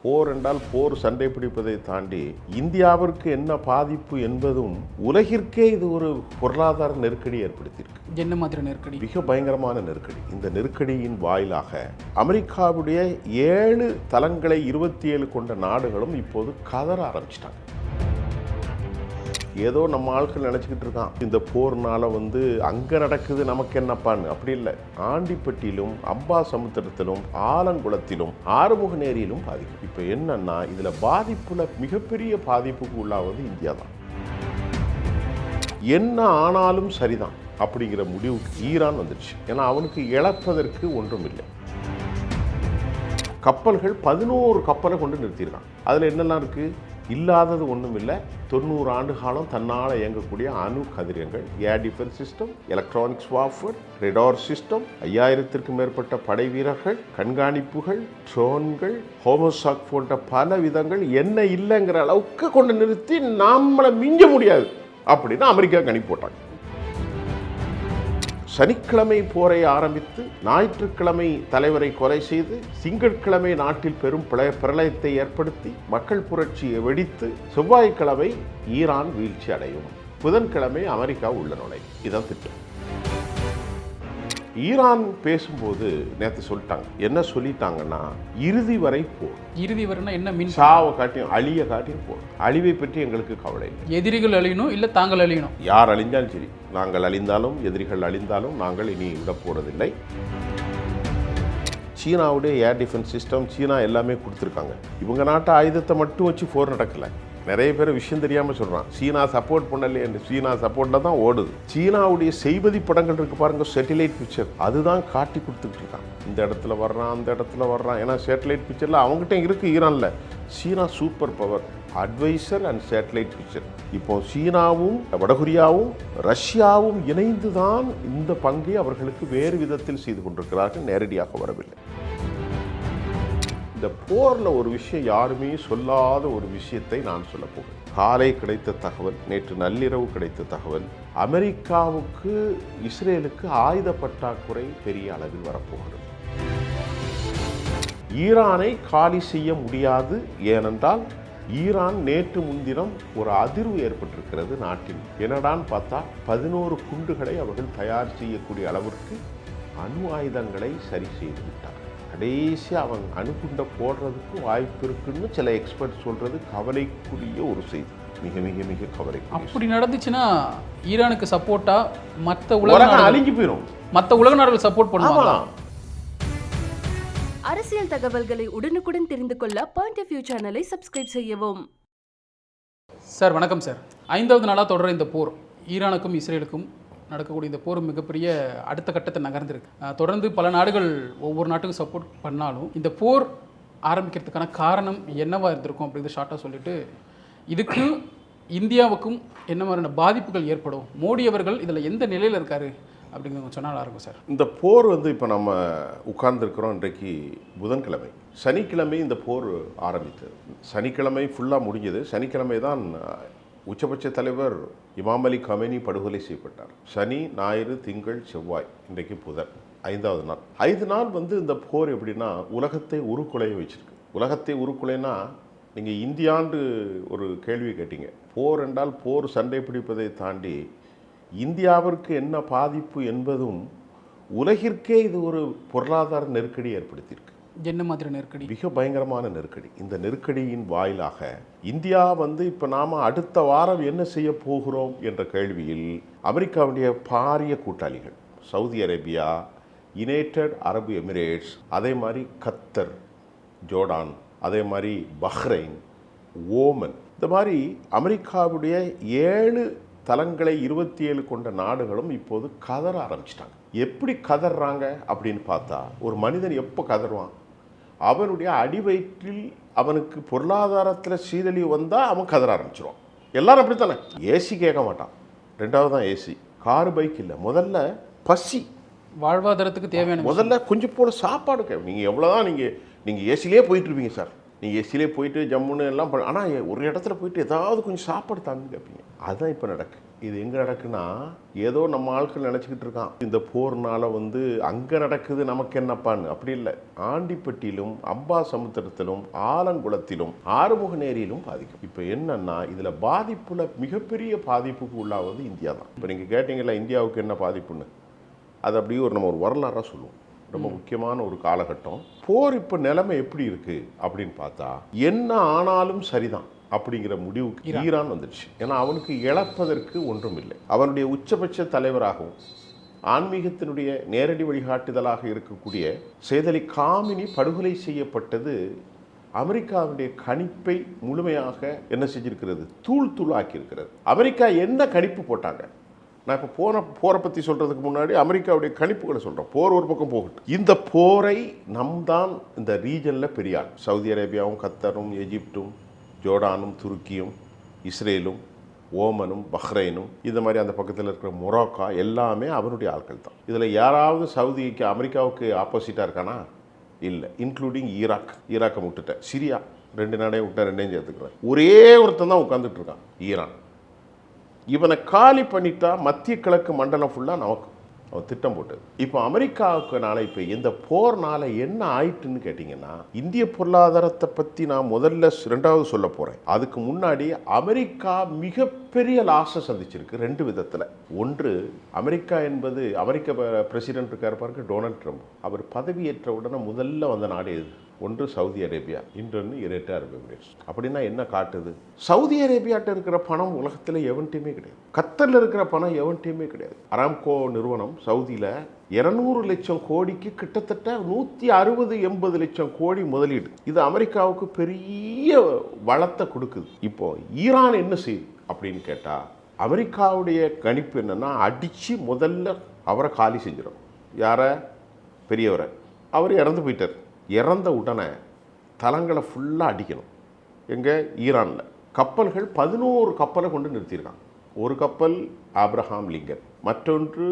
போர் என்றால் போர் சண்டை பிடிப்பதை தாண்டி இந்தியாவிற்கு என்ன பாதிப்பு என்பதும் உலகிற்கே இது ஒரு பொருளாதார நெருக்கடி ஏற்படுத்தியிருக்கு. என்ன மாதிரி நெருக்கடி? மிக பயங்கரமான நெருக்கடி. இந்த நெருக்கடியின் வாயிலாக அமெரிக்காவுடைய 7 தளங்களை 27 கொண்ட நாடுகளும் இப்போது கதற ஆரம்பிச்சிட்டாங்க. ஏதோ நம்ம ஆட்கள் நினச்சிக்கிட்டு இருக்கான் இந்த போர்னால அங்கே நடக்குது நமக்கு என்னப்பான்னு. அப்படி இல்லை. ஆண்டிப்பட்டியிலும் அம்பா சமுத்திரத்திலும் ஆலங்குளத்திலும் ஆறுமுகநேரியிலும் பாதிக்கும். இப்போ என்னன்னா இதில் பாதிப்புல மிகப்பெரிய பாதிப்புக்கு உள்ளாவது இந்தியா தான். என்ன ஆனாலும் சரிதான் அப்படிங்கிற முடிவுக்கு ஈரான் வந்துடுச்சு. ஏன்னா அவனுக்கு இழப்பதற்கு ஒன்றும் இல்லை. கப்பல்கள் 11 கப்பலை கொண்டு நிறுத்தியிருக்கான். அதில் என்னெல்லாம் இருக்குது? இல்லாதது ஒன்றும் இல்லை. 90 ஆண்டு காலம் தன்னால் இயங்கக்கூடிய அணு கதிரியங்கள், air defence system, electronics warfare, radar system, 5000க்கும் மேற்பட்ட படை வீரர்கள், கண்காணிப்புகள், ட்ரோன்கள், ஹோமோசாக் போன்ற பல விதங்கள் என்ன இல்லைங்கிற அளவுக்கு கொண்டு நிறுத்தி நம்மளை மிஞ்ச முடியாது அப்படின்னு அமெரிக்கா கணிப்பு போட்டாங்க. சனிக்கிழமை போரை ஆரம்பித்து ஞாயிற்றுக்கிழமை தலைவரை கொலை செய்து திங்கட்கிழமை நாட்டில் பெரும் பிரளயத்தை ஏற்படுத்தி மக்கள் புரட்சியை வெடித்து செவ்வாய்க்கிழமை ஈரான் வீழ்ச்சி அடையும், புதன்கிழமை அமெரிக்கா உள்ள நுழையும். இதான் திட்டம். ஈரான் பேசும்போது நேற்று சொல்லிட்டாங்க. என்ன சொல்லிட்டாங்கன்னா இறுதி வரை போர். இறுதி வரைனா என்ன மீன்? சாவை காட்டியும் அழிய காட்டியும் போர். அழிவை பற்றி எங்களுக்கு கவலை இல்லை. எதிரிகள் அழியணும் இல்லை தாங்கள் அழியணும். யார் அழிந்தாலும் சரி, நாங்கள் அழிந்தாலும் எதிரிகள் அழிந்தாலும் நாங்கள் இனி விட போறதில்லை. சீனாவுடைய ஏர் டிஃபென்ஸ் சிஸ்டம் சீனா எல்லாமே கொடுத்துருக்காங்க. இவங்க நாட்டு ஆயுதத்தை மட்டும் வச்சு போர் நடக்கலை. நிறைய பேர் விஷயம் தெரியாமல் சொல்கிறான் சீனா சப்போர்ட் பண்ணலையே என்று. சீனா சப்போர்ட்டில் தான் ஓடுது. சீனாவுடைய செய்வதி படங்கள் இருக்குது பாருங்கள், சேட்டலைட் பிக்சர், அதுதான் காட்டி கொடுத்துக்கிட்டு இருக்கான். இந்த இடத்துல வர்றான், அந்த இடத்துல வர்றான். ஏன்னா சேட்டலைட் பிக்சரில் அவங்ககிட்ட இருக்குது ஈரானில். சீனா super power, advisor and satellite picture. இப்போ சீனாவும் வடகொரியாவும் ரஷ்யாவும் இணைந்து தான் இந்த பங்கை அவர்களுக்கு வேறு விதத்தில் செய்து கொண்டிருக்கிறார்கள், நேரடியாக வரவில்லை. இந்த போரில் ஒரு விஷயம் யாருமே சொல்லாத ஒரு விஷயத்தை நான் சொல்ல போகிறேன். காலை கிடைத்த தகவல், நேற்று நள்ளிரவு கிடைத்த தகவல், அமெரிக்காவுக்கு இஸ்ரேலுக்கு ஆயுத பற்றாக்குறை பெரிய அளவில் வரப்போகிறது. ஈரானை காலி செய்ய முடியாது. ஏனென்றால் ஈரான் நேற்று முன்தினம் ஒரு அதிர்வு ஏற்பட்டிருக்கிறது நாட்டில். என்னடான்னு பார்த்தா 11 குண்டுகளை அவர்கள் தயார் செய்யக்கூடிய அளவிற்கு அணு ஆயுதங்களை சரி செய்து விட்டார். கடைசியாக அவங்க அணுகுண்டை போடுறதுக்கு வாய்ப்பு இருக்குன்னு சில எக்ஸ்பர்ட் சொல்றது கவலைக்குரிய ஒரு செய்தி. மிக மிக மிக கவலை. அப்படி நடந்துச்சுன்னா ஈரானுக்கு சப்போர்ட்டா மற்ற உலகம் அழிஞ்சு போயிடும். மற்ற உலக நாடுகள் சப்போர்ட் பண்ணுவாங்க. அரசியல் தகவல்களை உடனுக்குடன் தெரிந்து கொள்ள பாயிண்ட் ஆஃப் வியூ சேனலை சப்ஸ்கிரைப் செய்யவும். சார் வணக்கம் சார். 5வது நாளாக தொடர இந்த போர், ஈரானுக்கும் இஸ்ரேலுக்கும் நடக்கக்கூடிய இந்த போர் மிகப்பெரிய அடுத்த கட்டத்தை நகர்ந்துருக்கு. தொடர்ந்து பல நாடுகள் ஒவ்வொரு நாட்டுக்கும் சப்போர்ட் பண்ணாலும் இந்த போர் ஆரம்பிக்கிறதுக்கான காரணம் என்னவா இருந்திருக்கும் அப்படிங்கிறது ஷார்ட்டாக சொல்லிட்டு, இதுக்கு இந்தியாவுக்கும் என்ன மாதிரியான பாதிப்புகள் ஏற்படும், மோடி அவர்கள் இதில் எந்த நிலையில் இருக்காரு அப்படிங்கிறது சொன்னால் இருக்கும் சார். இந்த போர் இப்போ நம்ம உட்கார்ந்துருக்கிறோம். இன்றைக்கு புதன்கிழமை. சனிக்கிழமை இந்த போர் ஆரம்பித்தது. சனிக்கிழமை ஃபுல்லாக முடிஞ்சது. சனிக்கிழமை தான் உச்சபட்ச தலைவர் இமாம் அலி கமேனி படுகொலை செய்யப்பட்டார். சனி, ஞாயிறு, திங்கள், செவ்வாய், இன்றைக்கு புதன், 5வது நாள். 5 நாள் இந்த போர் எப்படின்னா உலகத்தை உருக்குலைய வச்சிருக்கு. உலகத்தை உருக்குலைனா நீங்கள் இந்தியாண்டு ஒரு கேள்வி கேட்டீங்க. போர் என்றால் போர் சண்டை பிடிப்பதை தாண்டி இந்தியாவிற்கு என்ன பாதிப்பு என்பதும் உலகிற்கே இது ஒரு பொருளாதார நெருக்கடி ஏற்படுத்தியிருக்கு. என்ன மாதிரி நெருக்கடி? மிக பயங்கரமான நெருக்கடி. இந்த நெருக்கடியின் வாயிலாக இந்தியா இப்போ நாம் அடுத்த வாரம் என்ன செய்ய போகிறோம் என்ற கேள்வியில் அமெரிக்காவுடைய பாரிய கூட்டாளிகள் Saudi Arabia, United Arab Emirates, அதே மாதிரி கத்தர், ஜோர்டான், அதே மாதிரி பஹ்ரைன், ஓமன், இந்த மாதிரி அமெரிக்காவுடைய 7 தளங்களை 27 கொண்ட நாடுகளும் இப்போது கதற ஆரம்பிச்சிட்டாங்க. எப்படி கதறாங்க அப்படின்னு பார்த்தா, ஒரு மனிதன் எப்போ கதறுவான்? அவனுடைய அடிவயிற்றில் அவனுக்கு பொருளாதாரத்தில் சீரழிவு வந்தால் அவன் கதற ஆரம்பிச்சிருவான். எல்லாரும் அப்படித்தானே. ஏசி கேட்க மாட்டான், 2வது தான் ஏசி. காரு, பைக் இல்லை. முதல்ல பசி, வாழ்வாதாரத்துக்கு தேவையான முதல்ல கொஞ்சம் போல சாப்பாடு. நீங்கள் எவ்வளோதான் நீங்கள் ஏசிலே போயிட்டு இருப்பீங்க சார். நீங்கள் ஏசிலே போயிட்டு ஜம்முன்னு எல்லாம் ஆனால் ஒரு இடத்துல போயிட்டு ஏதாவது கொஞ்சம் சாப்பாடு தாங்க கேட்பீங்க. அதுதான் இப்போ நடக்கு. இது எங்கே நடக்குன்னா ஏதோ நம்ம ஆட்கள் நினச்சிக்கிட்டு இருக்கான் இந்த போர்னால வந்து அங்கே நடக்குது நமக்கு என்னப்பான்னு. அப்படி இல்லை. ஆண்டிப்பட்டியிலும் அம்பா சமுத்திரத்திலும் ஆலங்குளத்திலும் ஆறுமுகநேரியிலும் பாதிக்கும். இப்போ என்னன்னா இதில் பாதிப்புல மிகப்பெரிய பாதிப்புக்கு உள்ளாவது இந்தியா தான். இப்போ நீங்கள் கேட்டீங்களா இந்தியாவுக்கு என்ன பாதிப்புன்னு, அது அப்படியே நம்ம ஒரு வரலாறாக சொல்லுவோம். ரொம்ப முக்கியமான ஒரு காலகட்டம். போர் இப்போ நிலைமை எப்படி இருக்கு அப்படின்னு பார்த்தா என்ன ஆனாலும் சரிதான் அப்படிங்கிற முடிவுக்கு ஈரான் வந்துடுச்சு. ஏன்னா அவனுக்கு இழப்பதற்கு ஒன்றும் இல்லை. அவனுடைய உச்சபட்ச தலைவராகவும் ஆன்மீகத்தினுடைய நேரடி வழிகாட்டுதலாக இருக்கக்கூடிய சையத் அலி காமினி படுகொலை செய்யப்பட்டது அமெரிக்காவுடைய கணிப்பை முழுமையாக என்ன செஞ்சிருக்கிறது, தூள் தூளாக்கி இருக்கிறது. அமெரிக்கா என்ன கணிப்பு போட்டாங்க, நான் இப்போ போரை பற்றி சொல்கிறதுக்கு முன்னாடி அமெரிக்காவுடைய கணிப்புகளை சொல்கிறேன். போர் ஒரு பக்கம் போகட்டும். இந்த போரை நம் தான் இந்த ரீஜனில் பெரிய ஆள். சவுதி அரேபியாவும் கத்தரும் எஜிப்டும் ஜோர்டானும் துருக்கியும் இஸ்ரேலும் ஓமனும் பஹ்ரைனும் இந்த மாதிரி அந்த பக்கத்தில் இருக்கிற மொராக்கா எல்லாமே அவருடைய ஆட்கள் தான். இதில் யாராவது சவுதிக்கு அமெரிக்காவுக்கு ஆப்போசிட்டாக இருக்கானா? இல்லை. இன்க்ளூடிங் ஈராக்கை விட்டுட்டேன். சிரியா 2 நாடையும் விட்டேன், 2ஐயும் சேர்த்துக்கிறேன். ஒரே ஒருத்தன் தான் உட்காந்துட்டு இருக்கான், ஈரான். இவனை காலி பண்ணிட்டா மத்திய கிழக்கு மண்டலம் ஃபுல்லாக நமக்கு அவன் திட்டம் போட்டது. இப்போ அமெரிக்காவுக்குனால இப்போ இந்த போர்னால என்ன ஆயிட்டுன்னு கேட்டிங்கன்னா, இந்திய பொருளாதாரத்தை பற்றி நான் முதல்ல 2வது சொல்ல போகிறேன். அதுக்கு முன்னாடி அமெரிக்கா மிகப்பெரிய லாஸை சந்திச்சிருக்கு 2 விதத்தில். ஒன்று, அமெரிக்கா என்பது அமெரிக்க பிரசிடென்ட் இருக்கார் பாருங்க, டொனால்ட் ட்ரம்ப். அவர் பதவியேற்ற உடனே முதல்ல வந்த நாடு எது? ஒன்று சவுதி அரேபியா, இன்னொன்று யுனைடெட் அரபு எமிரேட்ஸ். அப்படின்னா என்ன காட்டுது? சவுதி அரேபியாட்ட இருக்கிற பணம் உலகத்தில் எவன்ட்டையுமே கிடையாது. கத்தரில் இருக்கிற பணம் எவன்ட்டையுமே கிடையாது. அராம்கோ நிறுவனம் சவுதியில் 200 லட்சம் கோடிக்கு கிட்டத்தட்ட 160-80 லட்சம் கோடி முதலீடு. இது அமெரிக்காவுக்கு பெரிய வளத்தை கொடுக்குது. இப்போ ஈரான் என்ன செய்யுது அப்படின்னு கேட்டால், அமெரிக்காவுடைய கணிப்பு என்னன்னா, அடித்து முதல்ல அவரை காலி செஞ்சிடும். யாரை? பெரியவரை. அவர் இறந்து போயிட்டார். இறந்த உடனே தளங்களை ஃபுல்லாக அடிக்கணும். எங்கே? ஈரானில். கப்பல்கள் 11 கப்பலை கொண்டு நிறுத்தியிருக்காங்க. ஒரு கப்பல் ஆப்ரஹாம் லிங்கன், மற்றொன்று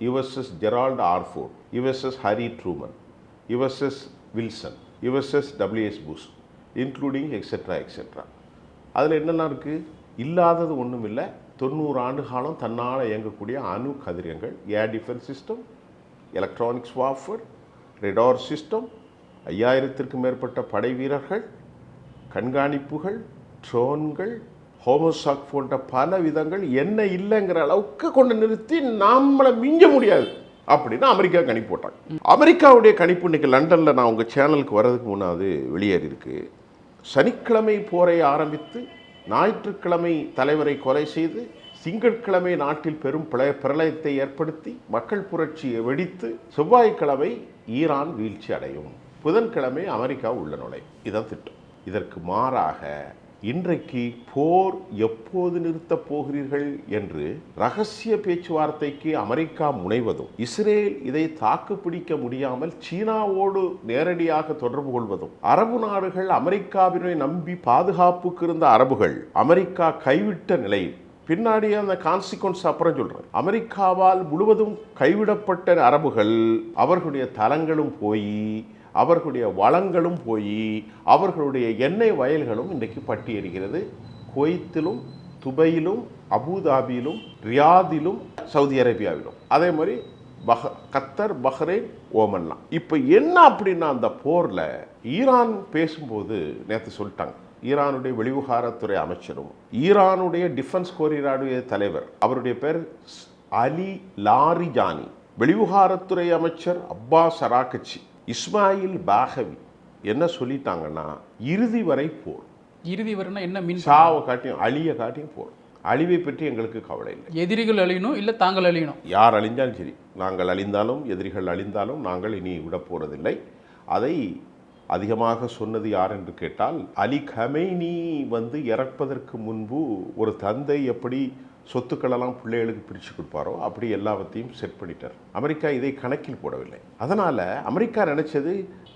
USS Gerald R Ford, USS Harry Truman, USS Wilson, USS W S Bush, including etcetera etcetera. அதில் என்னெல்லாம் இருக்குது? இல்லாதது ஒன்றும் இல்லை. 90 ஆண்டு காலம் தன்னால் இயங்கக்கூடிய அணு கதிரியங்கள், air defence system, electronics warfare, radar system, 5000க்கும் மேற்பட்ட படை வீரர்கள், கண்காணிப்புகள், ட்ரோன்கள், ஹோமோசாக் போன்ற பல விதங்கள் என்ன இல்லைங்கிற அளவுக்கு கொண்டு நிறுத்தி நம்மளை மிஞ்ச முடியாது அப்படின்னு அமெரிக்கா கணிப்பு போட்டாங்க. அமெரிக்காவுடைய கணிப்பு இன்னைக்கு லண்டனில் நான் உங்கள் சேனலுக்கு வர்றதுக்கு முன்னாடி வெளியேறி இருக்கு. சனிக்கிழமை போரை ஆரம்பித்து ஞாயிற்றுக்கிழமை தலைவரை கொலை செய்து திங்கட்கிழமை நாட்டில் பெரும் பிரளயத்தை ஏற்படுத்தி மக்கள் புரட்சியை வெடித்து செவ்வாய்க்கிழமை ஈரான் வீழ்ச்சி அடையும், புதன்கிழமை அமெரிக்கா உள்ள நுழை. இதான் திட்டம். இதற்கு மாறாக இன்றைக்கு போர் எப்போது நிறுத்தப் போகிறீர்கள் என்று ரகசிய பேச்சுவார்த்தைக்கு அமெரிக்கா முனைவதும், இஸ்ரேல் இதை தாக்குப்பிடிக்க முடியாமல் சீனாவோடு நேரடியாக தொடர்பு கொள்வதும், அரபு நாடுகள் அமெரிக்காவினை நம்பி பாதுகாப்புக்கு இருந்த அரபுகள் அமெரிக்கா கைவிட்ட நிலையில், பின்னாடி அந்த கான்சிக்வன்ஸ் அப்புறம் சொல்கிறேன், அமெரிக்காவால் முழுவதும் கைவிடப்பட்ட அரபுகள் அவர்களுடைய தலங்களும் போய், அவர்களுடைய வளங்களும் போய், அவர்களுடைய எண்ணெய் வயல்களும் இன்றைக்கு பட்டி எறிகிறது. குவைத்திலும் துபையிலும் அபுதாபியிலும் ரியாதிலும் சவுதி அரேபியாவிலும், அதே மாதிரி கத்தர், பஹ்ரைன், ஓமன்லாம். இப்போ என்ன அப்படின்னா, அந்த போரில் ஈரான் பேசும்போது நேற்று சொல்லிட்டாங்க, ஈரானுடைய வெளிவிவகாரத்துறை அமைச்சரும் ஈரானுடைய டிஃபென்ஸ் கோரியாருடைய தலைவர், அவருடைய பேர் அலி லாரிஜானி, வெளிவிவகாரத்துறை அமைச்சர் அப்பாஸ் அராகச்சி, இஸ்மாயில் பாகவி என்ன சொல்லிட்டாங்கன்னா, இறுதி வரை போர். இறுதி வரைனா என்ன மீன்? சாவை காட்டியும் அழிய காட்டியும் போர். அழிவை பற்றி எங்களுக்கு கவலை இல்லை. எதிரிகள் அழியணும், இல்லை தாங்கள் அழியணும். யார் அழிஞ்சாலும் சரி, நாங்கள் அழிந்தாலும் எதிரிகள் அழிந்தாலும் நாங்கள் இனி விட போறதில்லை. அதை அதிகமாக சொன்னது யார் என்று கேட்டால், அலி கமைனி இறப்பதற்கு முன்பு ஒரு தந்தை எப்படி சொத்துக்களெல்லாம் பிள்ளைகளுக்கு பிரித்து கொடுப்பாரோ அப்படி எல்லாவற்றையும் செட் பண்ணிட்டார். அமெரிக்கா இதை கணக்கில் போடவில்லை. அதனால் அமெரிக்கா நினைச்சது,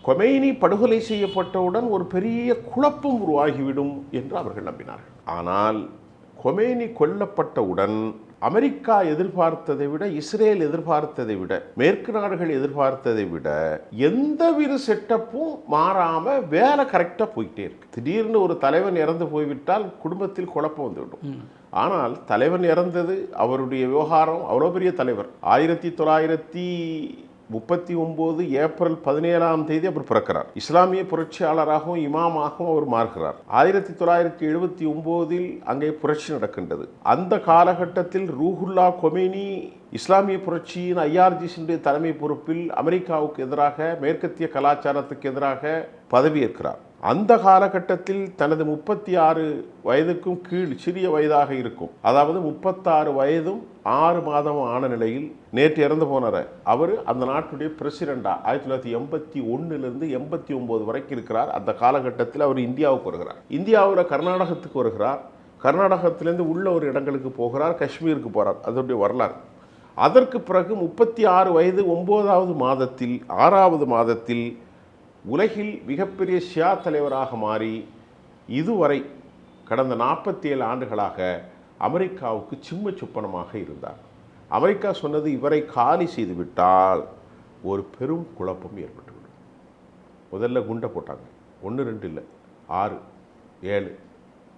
கொமைனி படுகொலை செய்யப்பட்டவுடன் ஒரு பெரிய குழப்பம் உருவாகிவிடும் என்று அவர்கள் நம்பினார்கள். ஆனால் கொமைனி கொல்லப்பட்டவுடன் அமெரிக்கா எதிர்பார்த்ததை விட, இஸ்ரேல் எதிர்பார்த்ததை விட, மேற்கு நாடுகள் எதிர்பார்த்ததை விட எந்தவித செட்டப்பும் மாறாம வேலை கரெக்டா போயிட்டே இருக்கு. திடீர்னு ஒரு தலைவன் இறந்து போய்விட்டால் குடும்பத்தில் குழப்பம் வந்துவிடும். ஆனால் தலைவன் இறந்தது, அவருடைய விவகாரம், அவ்வளோ பெரிய தலைவர். 1939 ஏப்ரல் 17 அவர் பிறக்கிறார். இஸ்லாமிய புரட்சியாளராகவும் இமாமாகவும் அவர் மாறுகிறார். 1979 அங்கே புரட்சி நடக்கின்றது. அந்த காலகட்டத்தில் ரூஹுல்லா கொமேனி இஸ்லாமிய புரட்சியின் IRGC தலைமை பொறுப்பில் அமெரிக்காவுக்கு எதிராக, மேற்கத்திய கலாச்சாரத்துக்கு எதிராக பதவியேற்கிறார். அந்த காலகட்டத்தில் தனது 36 வயதுக்கும் கீழ் சிறிய வயதாக இருக்கும், அதாவது 36 வயதும் 6 மாதம் ஆன நிலையில் நேற்று இறந்து போனார். அவர் அந்த நாட்டுடைய பிரசிடண்டா 1981 89 வரைக்கும் இருக்கிறார். அந்த காலகட்டத்தில் அவர் இந்தியாவுக்கு வருகிறார். இந்தியாவில் கர்நாடகத்துக்கு வருகிறார். கர்நாடகத்திலேருந்து உள்ள ஒரு இடங்களுக்கு போகிறார், காஷ்மீருக்கு போகிறார். அதனுடைய வரலாறு. அதற்கு பிறகு 36 வயது 9வது மாதத்தில் 6வது மாதத்தில் உலகில் மிகப்பெரிய ஷியா தலைவராக மாறி இதுவரை கடந்த 47 ஆண்டுகளாக அமெரிக்காவுக்கு சிம்ம சொப்பனமாக இருந்தார். அமெரிக்கா சொன்னது, இவரை காலி செய்துவிட்டால் ஒரு பெரும் குழப்பம் ஏற்பட்டுவிடும். முதல்ல குண்டை போட்டாங்க. 1 2 இல்லை, 6 7.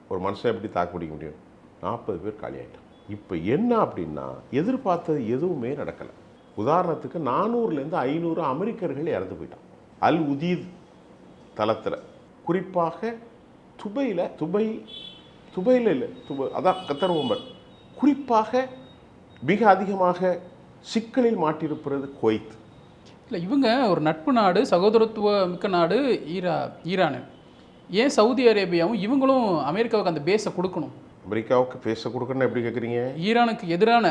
ஒரு மனுஷன் எப்படி தாக்கு பிடிக்க முடியும்? 40 பேர் காலியாயிட்டான். இப்போ என்ன அப்படின்னா, எதிர்பார்த்தது எதுவுமே நடக்கலை. உதாரணத்துக்கு 400லேருந்து 500 அமெரிக்கர்கள் இறந்து போயிட்டான். அல் உதீத் தளத்தில், குறிப்பாக துபையில் இல்லை, அதான் கத்தர் ஓமன், குறிப்பாக மிக அதிகமாக சிக்கலில் மாட்டியிருப்பது குவைத். இல்லை, இவங்க ஒரு நட்பு நாடு, சகோதரத்துவ மிக்க நாடு ஈரானு. ஏன் சவுதி அரேபியாவும் இவங்களும் அமெரிக்காவுக்கு அந்த பேஸை கொடுக்கணும்? அமெரிக்காவுக்கு பேஸை கொடுக்கணும்னு எப்படி கேட்குறீங்க? ஈரானுக்கு எதிரான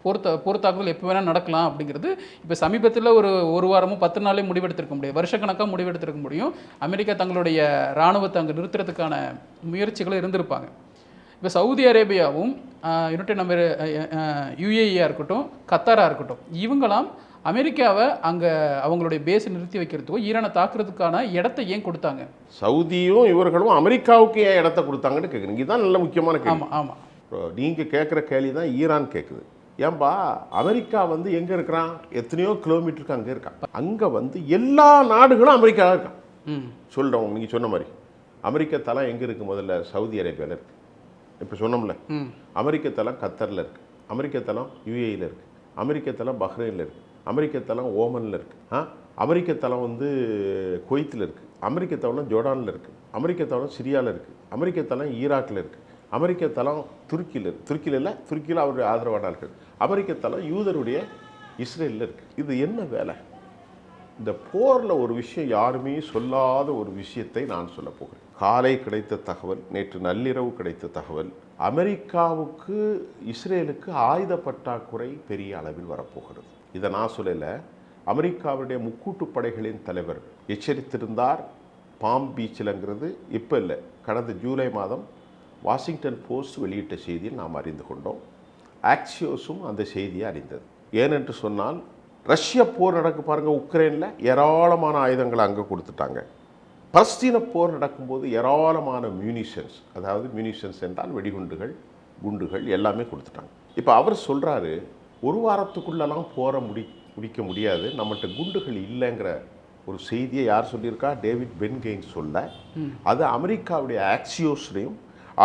போர் தாக்குதல் எப்போ வேணால் நடக்கலாம் அப்படிங்கிறது இப்போ சமீபத்தில் ஒரு வாரமோ 10 நாளே முடிவெடுத்திருக்க முடியும், வருஷக்கணக்காக முடிவெடுத்திருக்க முடியும். அமெரிக்கா தங்களுடைய இராணுவத்தை அங்கே நிறுத்துறதுக்கான முயற்சிகள் இருந்திருப்பாங்க. இப்போ சவுதி அரேபியாவும் UAE இருக்கட்டும், கத்தாராக இருக்கட்டும், இவங்களாம் அமெரிக்காவை அங்கே அவங்களுடைய பேஸை நிறுத்தி வைக்கிறதுக்கோ ஈரானை தாக்குறதுக்கான இடத்தை ஏன் கொடுத்தாங்க? சவுதியும் இவர்களும் அமெரிக்காவுக்கு ஏன் இடத்த கொடுத்தாங்கன்னு கேட்குறீங்க. இதுதான் நல்ல முக்கியமான கேள்வி. ஆமாம். நீங்கள் கேட்குற கேள்வி தான் ஈரான் கேட்குது. ஏன்பா, அமெரிக்கா எங்கே இருக்கிறான்? எத்தனையோ கிலோமீட்டருக்கு அங்கே இருக்கான். அங்கே எல்லா நாடுகளும் அமெரிக்காவில் இருக்கான். சொல்கிறோம், நீங்கள் சொன்ன மாதிரி அமெரிக்க தளம் எங்கே இருக்குது? முதல்ல சவுதி அரேபியாவில் இருக்குது. இப்போ சொன்னோம்ல, அமெரிக்க தளம் கத்தரில் இருக்குது, அமெரிக்க தளம் UAEயில் இருக்குது, அமெரிக்க தளம் பஹ்ரைனில் இருக்குது, அமெரிக்க தளம் ஓமனில் இருக்குது, அமெரிக்க தளம் குவைத்தில் இருக்குது, அமெரிக்க தளம் ஜோர்டானில் இருக்குது, அமெரிக்க தளம் சிரியாவில் இருக்குது, அமெரிக்க தளம் ஈராக்கில் இருக்குது, அமெரிக்க தளம் துருக்கியில் அவருடைய ஆதரவாளர்கள், அமெரிக்க தளம் யூதருடைய இஸ்ரேலில் இருக்குது. இது என்ன வேலை? இந்த போரில் ஒரு விஷயம் யாருமே சொல்லாத ஒரு விஷயத்தை நான் சொல்ல போகிறேன். காலை கிடைத்த தகவல், நேற்று நள்ளிரவு கிடைத்த தகவல், அமெரிக்காவுக்கு இஸ்ரேலுக்கு ஆயுத பற்றாக்குறை பெரிய அளவில் வரப்போகிறது. இதை நான் சொல்லலை, அமெரிக்காவுடைய முக்கூட்டு படைகளின் தலைவர் எச்சரித்திருந்தார். பாம் பீச்சில்ங்கிறது இப்போ இல்லை, கடந்த ஜூலை மாதம் வாஷிங்டன் போஸ்ட் வெளியிட்ட செய்தியில் நாம் அறிந்து கொண்டோம். ஆக்சியோஸும் அந்த செய்தியை அறிந்தது. ஏனென்று சொன்னால், ரஷ்ய போர் நடக்க பாருங்கள், உக்ரைனில் ஏராளமான ஆயுதங்களை அங்கே கொடுத்துட்டாங்க. பலஸ்தீன போர் நடக்கும்போது ஏராளமான மியூனிஷன்ஸ், அதாவது மியூனிஷன்ஸ் என்றால் வெடிகுண்டுகள், குண்டுகள் எல்லாமே கொடுத்துட்டாங்க. இப்போ அவர் சொல்கிறாரு, ஒரு வாரத்துக்குள்ளெல்லாம் போரை முடிக்க முடியாது, நம்மகிட்ட குண்டுகள் இல்லைங்கிற ஒரு செய்தியை யார் சொல்லியிருக்கா? டேவிட் பென்கெயின் சொல்ல. அது அமெரிக்காவுடைய ஆக்சியோஸ்லேயும்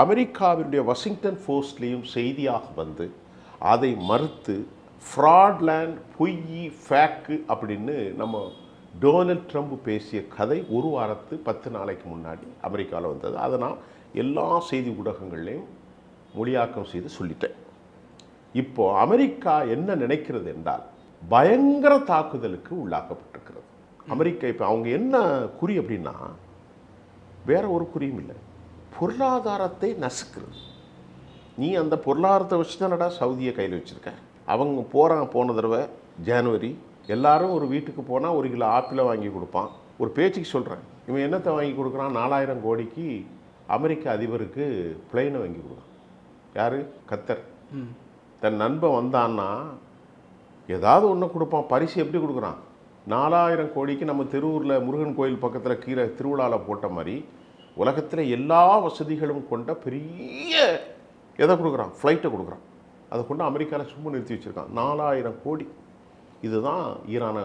அமெரிக்காவினுடைய வாஷிங்டன் போஸ்ட்லேயும் செய்தியாக அதை மறுத்து ஃப்ராட்லேண்ட், பொய், ஃபேக்கு அப்படின்னு நம்ம டொனால்ட் ட்ரம்ப் பேசிய கதை 1 வாரத்து 10 நாளைக்கு முன்னாடி அமெரிக்காவில் வந்தது. அதை நான் எல்லா செய்தி ஊடகங்கள்லையும் மொழியாக்கம் செய்து சொல்லிட்டேன். இப்போ அமெரிக்கா என்ன நினைக்கிறது என்றால், பயங்கர தாக்குதலுக்கு உள்ளாக்கப்பட்டிருக்கிறது அமெரிக்கா. இப்போ அவங்க என்ன குறி அப்படின்னா, வேற ஒரு குறியும் இல்லை, பொருளாதாரத்தை நசுக்கிறது. நீ அந்த பொருளாதாரத்தை வச்சு தானடா சவுதியை கையில் வச்சுருக்க. அவங்க போன தடவை ஜனவரி எல்லாரும் ஒரு வீட்டுக்கு போனால் 1 கிலோ ஆப்பிளை வாங்கி கொடுப்பான். ஒரு பேச்சுக்கு சொல்கிறேன், இவன் என்னத்தை வாங்கி கொடுக்குறான்? 4000 கோடிக்கு அமெரிக்க அதிபருக்கு பிளெயினை வாங்கி கொடுக்குறான். யார்? கத்தர். தன் நண்பன் வந்தான்னா ஏதாவது ஒன்று கொடுப்பான். பரிசு எப்படி கொடுக்குறான்? 4000 கோடிக்கு நம்ம திருவூரில் முருகன் கோயில் பக்கத்தில் கீழே திருவிழாவில் போட்ட மாதிரி உலகத்தில் எல்லா வசதிகளும் கொண்ட பெரிய எதை கொடுக்குறான்? ஃப்ளைட்டை கொடுக்குறான். அதை கொண்டு அமெரிக்காவில் சும்மா நிறுத்தி வச்சுருக்கான். 4000 கோடி. இதுதான் ஈரான.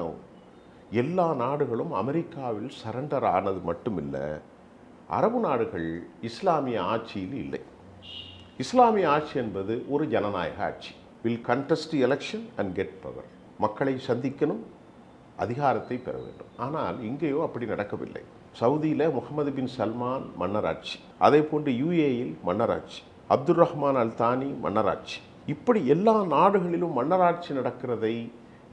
எல்லா நாடுகளும் அமெரிக்காவில் சரண்டர் ஆனது மட்டுமில்லை, அரபு நாடுகள் இஸ்லாமிய ஆட்சியில் இல்லை. இஸ்லாமிய ஆட்சி என்பது ஒரு ஜனநாயக ஆட்சி. Will contest election and get power. மக்களை சந்திக்கணும், அதிகாரத்தை பெற வேண்டும். ஆனால் இங்கேயோ அப்படி நடக்கவில்லை. சவுதியில் முகமது பின் சல்மான் மன்னராட்சி, அதே போன்று யுஏயில் மன்னராட்சி, அப்துல் ரஹ்மான் அல் தானி மன்னராட்சி. இப்படி எல்லா நாடுகளிலும் மன்னராட்சி நடக்கிறதை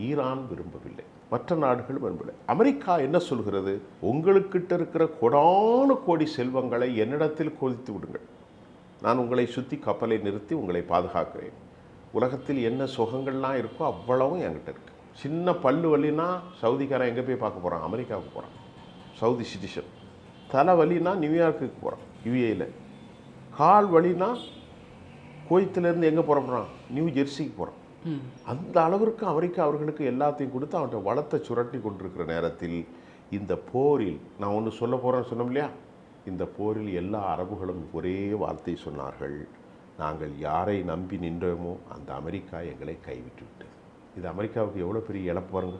ஈரான் விரும்பவில்லை, மற்ற நாடுகள் விரும்பவில்லை. அமெரிக்கா என்ன சொல்கிறது? உங்களுக்கிட்ட இருக்கிற கோடானு கோடி செல்வங்களை என்னிடத்தில் கொதித்து விடுங்கள், நான் உங்களை சுற்றி கப்பலை நிறுத்தி உங்களை பாதுகாக்கிறேன். உலகத்தில் என்ன சுகங்கள்லாம் இருக்கோ அவ்வளவும் என்கிட்ட இருக்குது. சின்ன பல்லு வலினா சவுதிக்காரன் எங்கே போய் பார்க்க போகிறான்? அமெரிக்காவுக்கு போகிறான், சவுதி சிட்டிசன். தலை வலினா நியூயார்க்குக்கு போகிறான், யுஏயில். கால் வலினா குவைத்திலேருந்து எங்கே புறப்படுறான்? நியூ ஜெர்சிக்கு போகிறான். அந்த அளவிற்கு அமெரிக்கா அவர்களுக்கு எல்லாத்தையும் கொடுத்து அவன்கிட்ட வளத்தை சுரட்டி கொண்டிருக்கிற நேரத்தில் இந்த போரில் நான் ஒன்று சொல்ல போகிறேன்னு சொன்னோம் இல்லையா, இந்த போரில் எல்லா அரபுகளும் ஒரே வார்த்தை சொன்னார்கள், நாங்கள் யாரை நம்பி நின்றோமோ அந்த அமெரிக்கா எங்களை கைவிட்டு விட்டது. இது அமெரிக்காவுக்கு எவ்வளோ பெரிய இழப்பு பாருங்க.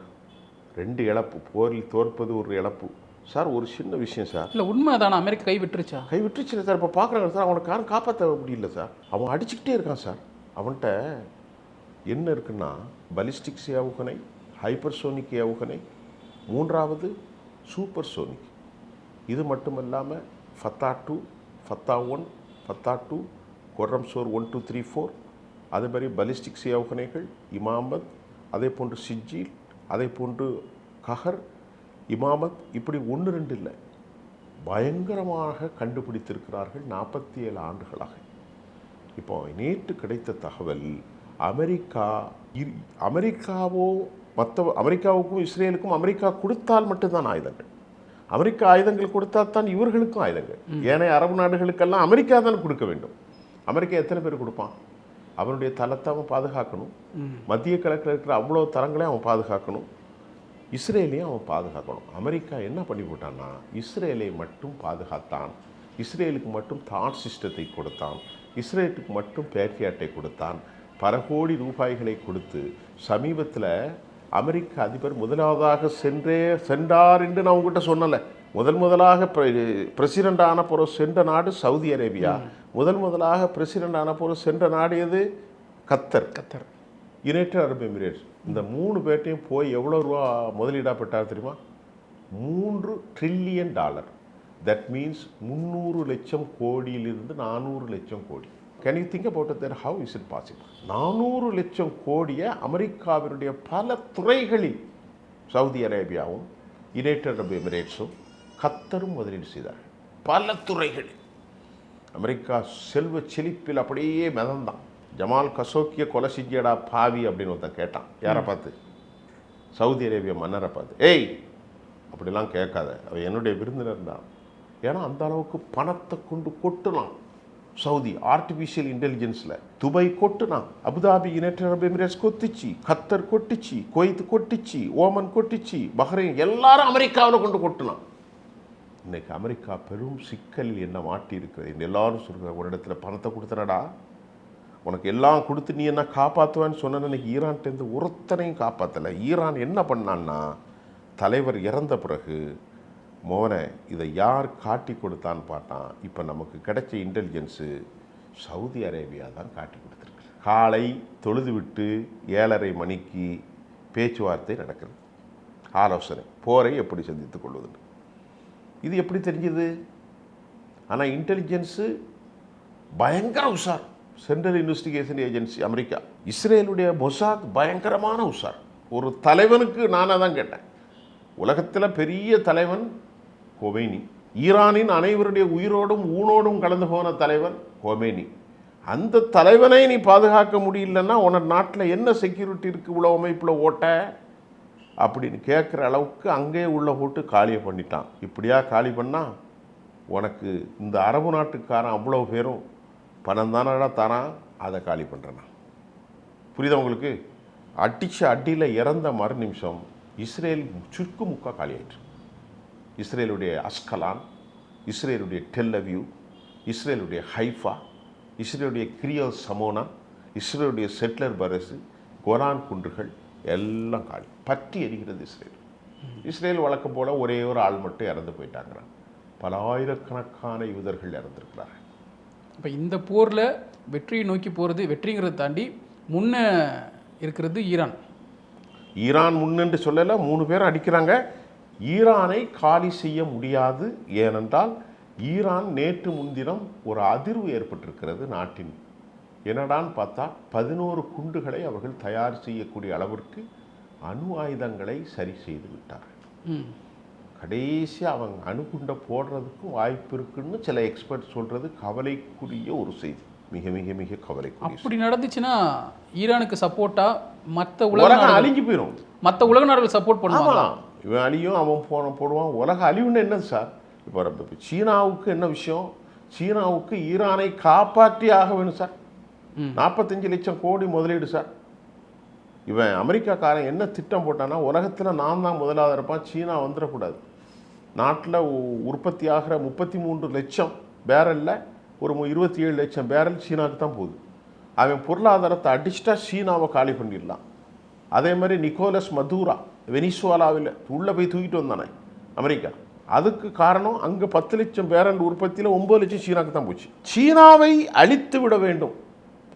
2 இழப்பு. போரில் தோற்பது ஒரு இழப்பு சார். ஒரு சின்ன விஷயம் சார். இல்லை உண்மை தானே, அமெரிக்கா கை விட்டுருச்சா? கை விட்டுருச்சு சார். இப்போ பார்க்குறாங்க சார், அவனை காரம் காப்பாற்ற முடியல சார். அவன் அடிச்சுக்கிட்டே இருக்கான் சார். அவன்கிட்ட என்ன இருக்குன்னா, பலிஸ்டிக்ஸ் ஏவுகணை, ஹைப்பர்சோனிக் ஏவுகணை, 3வது சூப்பர் சோனிக். இது மட்டும் இல்லாமல் ஃபத்தா 2, ஃபத்தா 1, ஃபத்தா 2, கொர்ரம்சோர் 1, 2, 3, 4, அதே மாதிரி பலிஸ்டிக்ஸ் ஏவுகணைகள், இமாமத், அதே போன்று சிஜ்ஜீல், அதே போன்று கஹர், இமாமத், இப்படி 1, 2 இல்லை, பயங்கரமாக கண்டுபிடித்திருக்கிறார்கள் 47 ஆண்டுகளாக. இப்போ நேற்று கிடைத்த தகவல், அமெரிக்காவுக்கும் இஸ்ரேலுக்கும் அமெரிக்கா கொடுத்தால் மட்டும்தான் ஆயுதங்கள். அமெரிக்கா ஆயுதங்கள் கொடுத்தால் தான் இவர்களுக்கும் ஆயுதங்கள். ஏனைய அரபு நாடுகளுக்கெல்லாம் அமெரிக்கா தான் கொடுக்க வேண்டும். அமெரிக்கா எத்தனை பேர் கொடுப்பான்? அவனுடைய தளத்தை அவன் பாதுகாக்கணும், மத்திய கிழக்கில் இருக்கிற அவ்வளோ தரங்களையும் அவன் பாதுகாக்கணும், இஸ்ரேலையும் அவன் பாதுகாக்கணும். அமெரிக்கா என்ன பண்ணி போட்டான்னா, இஸ்ரேலை மட்டும் பாதுகாத்தான், இஸ்ரேலுக்கு மட்டும் தாட் சிஸ்டத்தை கொடுத்தான், இஸ்ரேலுக்கு மட்டும் பேட்ரியாட்டை கொடுத்தான், பல கோடி ரூபாய்களை கொடுத்து. சமீபத்தில் அமெரிக்க அதிபர் முதலாவதாக சென்றார் என்று நான் உங்கள்கிட்ட சொன்னலை. முதலாக பிரசிடெண்ட் ஆன பிறகு சென்ற நாடு சவுதி அரேபியா. முதலாக பிரசிடெண்ட் ஆன பிறகு சென்ற நாடு எது? கத்தர், யுனைடெட் அரபு எமிரேட்ஸ். இந்த 3 பேர்ட்டையும் போய் எவ்வளோ ரூபா முதலீடாக பெற்றார் தெரியுமா? $3 ட்ரில்லியன். தட் மீன்ஸ் 300 லட்சம் கோடியிலிருந்து 400 லட்சம் கோடி. Can you think about it? How is it possible? 400 லட்சம் கோடியை அமெரிக்காவினுடைய பல துறைகளில் சவுதி அரேபியாவும் யுனைடெட் அரபு எமிரேட்ஸும் கத்தரும் முதலீடு செய்தார்கள். பல துறைகளில் அமெரிக்கா செல்வ செழிப்பில் அப்படியே மிதந்தான். ஜமால் கசோக்கிய கொலை செஞ்சடா பாவி அப்படின்னு ஒருத்தன் கேட்டான். யாரை பார்த்து? சவுதி அரேபியா மன்னரை பார்த்து. ஏய், அப்படிலாம் கேட்காத, அவன் என்னுடைய விருந்தினர் தான். ஏன்னா அந்த அளவுக்கு பணத்தை கொண்டு கொட்டுனான். சவுதி ஆர்டிஃபிஷியல் இன்டெலிஜென்ஸில் துபாய் கொட்டுனான், அபுதாபி யுனைடெட் அரபு எமிரேட்ஸ் கொத்துச்சு, கத்தர் கொட்டுச்சு, குவைத் கொட்டுச்சு, ஓமன் கொட்டுச்சு, பஹ்ரைன், எல்லாரும் அமெரிக்காவில் கொண்டு கொட்டுனான். இன்னைக்கு அமெரிக்கா பெரும் சிக்கலில் என்ன மாட்டி இருக்கிறது. எல்லாரும் சொல்கிற, ஒரு இடத்துல பணத்தை கொடுத்தனடா, உனக்கு எல்லாம் கொடுத்து நீ என்ன காப்பாற்றுவேன்னு சொன்ன. இன்னைக்கு ஈரான்கிட்டேருந்து ஒருத்தனையும் காப்பாற்றலை. ஈரான் என்ன பண்ணான்னா, தலைவர் இறந்த பிறகு மோனை இதை யார் காட்டி கொடுத்தான்னு பார்த்தான். இப்போ நமக்கு கிடைச்ச இன்டெலிஜென்ஸு சவுதி அரேபியா தான் காட்டி கொடுத்துருக்கு. காலை தொழுது விட்டு 7:30 மணிக்கு பேச்சுவார்த்தை நடக்கிறது, ஆலோசனை, போரை எப்படி சந்தித்துக் கொள்வது. இது எப்படி தெரிஞ்சது? ஆனால் இன்டெலிஜென்ஸு பயங்கர உஷார். Central investigation agency America. இஸ்ரேலுடைய மொசாத் பயங்கரமான உஷார். ஒரு தலைவனுக்கு நானாக தான் கேட்டேன், உலகத்தில் பெரிய தலைவன் கொமேனி, ஈரானின் அனைவருடைய உயிரோடும் ஊனோடும் கலந்து போன தலைவன் கொமேனி. அந்த தலைவனை நீ பாதுகாக்க முடியலன்னா உனக்கு நாட்டில் என்ன செக்யூரிட்டி இருக்குது, இவ்வளோ அமைப்பில் ஓட்ட அப்படின்னு கேட்குற அளவுக்கு அங்கேயே உள்ள போட்டு காலியை பண்ணிட்டான். இப்படியா காலி பண்ணால் உனக்கு இந்த அரபு நாட்டுக்காரன் அவ்வளோ பேரும் பணம் தானடா தரான், அதை காலி பண்ணுறேன்னா. புரியுதா உங்களுக்கு? அடித்த அடியில் இறந்த மறு நிமிஷம் இஸ்ரேல் சுக்கு முக்கா காலி ஆயிற்று. இஸ்ரேலுடைய அஸ்கலான், இஸ்ரேலுடைய டெல் அவீவ், இஸ்ரேலுடைய ஹைஃபா, இஸ்ரேலுடைய கிரியல் சமோனா, இஸ்ரேலுடைய செட்லர் பரசு, கோலான் குன்றுகள் எல்லாம் காலி, பற்றி எரிகிறது இஸ்ரேல். இஸ்ரேல் வழக்கம் போல் ஒரே ஒரு ஆள் மட்டும் இறந்து போயிட்டாங்க. பல ஆயிரக்கணக்கான யூதர்கள் இறந்திருக்கிறார்கள். இப்போ இந்த போரில் வெற்றியை நோக்கி போகிறது, வெற்றிங்கிறத தாண்டி முன்ன இருக்கிறது ஈரான். ஈரான் முன்னென்று சொல்லலை, 3 பேர் அடிக்கிறாங்க. ஈரானை காலி செய்ய முடியாது. ஏனென்றால் ஈரான் நேற்று முன்தினம் ஒரு அதிர்வு ஏற்பட்டிருக்கிறது நாட்டின். என்னடான்னு பார்த்தா 11 குண்டுகளை அவர்கள் தயார் செய்யக்கூடிய அளவிற்கு அணு ஆயுதங்களை சரி செய்து விட்டார்கள். கடைசி அவங்க அணுகுண்டை போடுறதுக்கும் வாய்ப்பு இருக்குன்னு சில எக்ஸ்பர்ட் சொல்றது கவலைக்குரிய ஒரு செய்தி. மிக மிக மிக கவலைக்குரிய. அப்படி நடந்துச்சுன்னா ஈரானுக்கு சப்போர்ட்டா மற்ற உலகம் அழிஞ்சு போயிடும். மற்ற உலக நாடுகள் சப்போர்ட் பண்ணுவாங்க. இவன் அழியும், அவன் போடுவான். உலக அழிவுன்னு என்னது சார்? இப்போ சீனாவுக்கு என்ன விஷயம்? சீனாவுக்கு ஈரானை காப்பாற்றி ஆக வேணும் சார். 45 லட்சம் கோடி முதலீடு சார். இவன் அமெரிக்காக்காரன் என்ன திட்டம் போட்டான்னா, உலகத்தில் நான் தான் முதலாவது இருப்பான், சீனா வந்துடக்கூடாது. நாட்டில் உற்பத்தி ஆகிற 33 லட்சம் பேரலில் ஒரு 27 லட்சம் பேரல் சீனாவுக்கு தான் போகுது. அவன் பொருளாதாரத்தை அடிச்சிட்டா சீனாவை காலி பண்ணிடலாம். அதே மாதிரி நிக்கோலஸ் மதூரா வெனிசுவாலாவில் உள்ளே போய் தூக்கிட்டு வந்தானே அமெரிக்கா. அதுக்கு காரணம் அங்கே 10 லட்சம் பேரல் உற்பத்தியில் 9 லட்சம் சீனாவுக்கு தான் போச்சு. சீனாவை அழித்து விட வேண்டும்.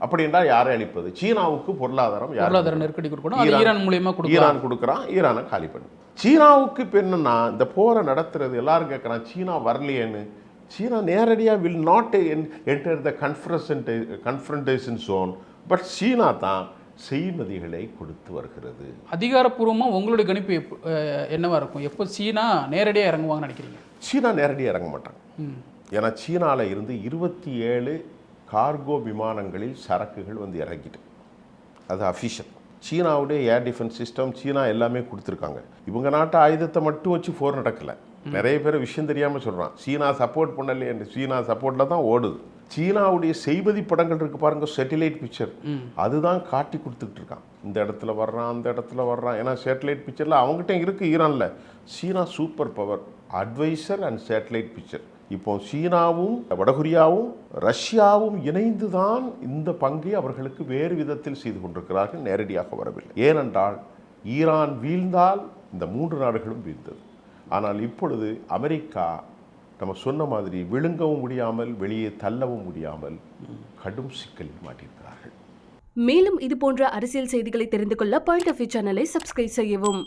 அப்படி என்றால் யாரை அழிப்பது? சீனாவுக்கு பொருளாதார நெருக்கடி கொடுக்கணும். ஈரான் மூலமா ஈரான் கொடுக்குறான், ஈரானை காலி பண்ணு. சீனாவுக்கு இப்போ என்னன்னா, இந்த போரை நடத்துறது எல்லாரும் கேட்குறான், சீனா வரலையேன்னு. சீனா நேரடியாக will not enter the confrontation zone, but சீனா தான் செய்மதிகளை கொடுத்து வருகிறது. அதிகாரப்பூர்வமாக உங்களுடைய கணிப்பு என்னவா இருக்கும்? எப்போ சீனா நேரடியாக இறங்குவாங்கன்னு நினைக்கிறீங்க? சீனா நேரடியாக இறங்க மாட்டாங்க. ஏன்னா சீனாவில் இருந்து 27 கார்கோ விமானங்களில் சரக்குகள் வந்து இறங்கிட்டு, அது அஃபிஷியல். சீனாவுடைய ஏர் டிஃபென்ஸ் சிஸ்டம், சீனா எல்லாமே கொடுத்துருக்காங்க. இவங்க நாட்டு ஆயுதத்தை மட்டும் வச்சு போர் நடக்கலை. நிறைய பேர் விஷயம் தெரியாமல் சொல்கிறான், சீனா சப்போர்ட் பண்ணலையே. சீனா சப்போர்ட்டில் தான் ஓடுது. சீனாவுடைய செய்வதி படங்கள் இருக்குது பாருங்க, சேட்டிலைட் பிக்சர், அதுதான் காட்டி கொடுத்துக்கிட்டு இருக்கான். இந்த இடத்துல வர்றான், அந்த இடத்துல வர்றான். ஏன்னா சேட்டலைட் பிக்சரில் அவங்ககிட்ட இருக்குது ஈரானில். சீனா super power, advisor and satellite picture. இப்போ சீனாவும் வடகொரியாவும் ரஷ்யாவும் இணைந்து தான் இந்த பங்கை அவர்களுக்கு வேறு விதத்தில் செய்து கொண்டிருக்கிறார்கள், நேரடியாக வரவில்லை. ஏனென்றால் ஈரான் வீழ்ந்தால் இந்த 3 நாடுகளும் வீழ்ந்தது. ஆனால் இப்பொழுது அமெரிக்கா நம்ம சொன்ன மாதிரி விழுங்கவும் முடியாமல் வெளியே தள்ளவும் முடியாமல் கடும் சிக்கலில் மாட்டியிருக்கிறார்கள். மேலும் இது போன்ற அரசியல் செய்திகளை தெரிந்து கொள்ள பாயிண்ட் ஆஃப் வியூ சேனலை சப்ஸ்கிரைப் செய்யவும்.